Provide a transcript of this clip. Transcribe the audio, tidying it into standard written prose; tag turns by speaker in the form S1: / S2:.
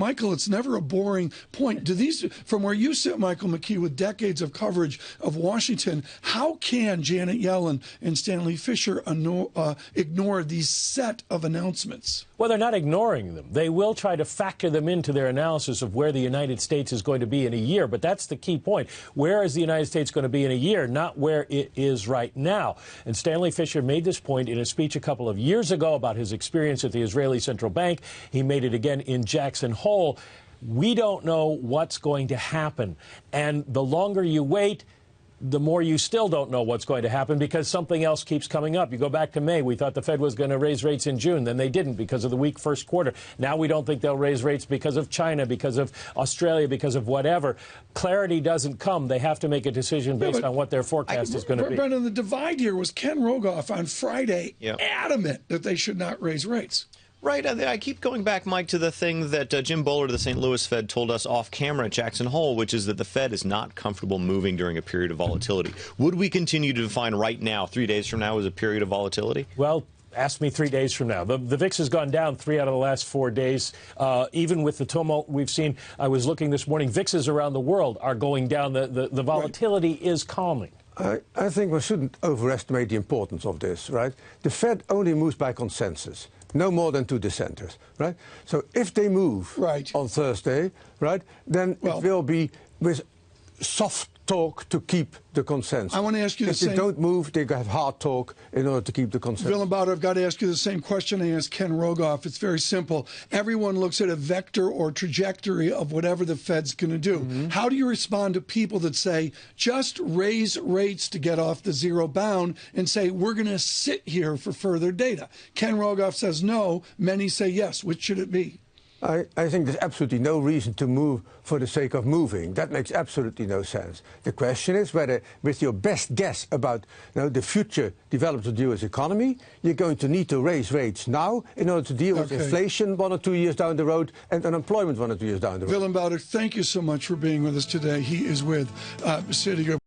S1: Michael, it's never a boring point. Do these, from where you sit, Michael McKee, with decades of coverage of Washington, how can Janet Yellen and Stanley Fischer ignore these set of announcements?
S2: Well, they're not ignoring them. They will try to factor them into their analysis of where the United States is going to be in a year. But that's the key point. Where is the United States going to be in a year, not where it is right now? And Stanley Fischer made this point in a speech a couple of years ago about his experience at the Israeli Central Bank. He made it again in Jackson Hole. We don't know what's going to happen. And the longer you wait, the more you still don't know what's going to happen because something else keeps coming up. You go back to May, we thought the Fed was going to raise rates in June. Then they didn't because of the weak first quarter. Now we don't think they'll raise rates because of China, because of Australia, because of whatever. Clarity doesn't come. They have to make a decision based on what their forecast is going to be.
S1: Brendan, the divide here was Ken Rogoff on Friday adamant that they should not raise rates.
S3: Right. I keep going back, Mike, to the thing that Jim Bullard of the St. Louis Fed told us off camera at Jackson Hole, which is that the Fed is not comfortable moving during a period of volatility. Would we continue to define right now, 3 days from now, as a period of volatility?
S2: Well, ask me 3 days from now. The VIX has gone down 3 out of the last 4 days. Even with the tumult we've seen, I was looking this morning, VIXs around the world are going down. The volatility is calming.
S4: I think we shouldn't overestimate the importance of this, right? The Fed only moves by consensus. No more than 2 dissenters, right? So if they move on Thursday, right, then it will be with soft talk to keep the consensus.
S1: I want to ask you the same.
S4: If they don't move, they have hard talk in order to keep the consensus.
S1: Willem Bouter, I've got to ask you the same question I asked Ken Rogoff. It's very simple. Everyone looks at a vector or trajectory of whatever the Fed's going to do. How do you respond to people that say, just raise rates to get off the zero bound and say, we're going to sit here for further data? Ken Rogoff says no. Many say yes. Which should it be?
S4: I think there's absolutely no reason to move for the sake of moving. That makes absolutely no sense. The question is whether, with your best guess about the future developments of the U.S. economy, you're going to need to raise rates now in order to deal with inflation 1 or 2 years down the road and unemployment 1 or 2 years down the road.
S1: Willem Bouter, thank you so much for being with us today. He is with Citigroup.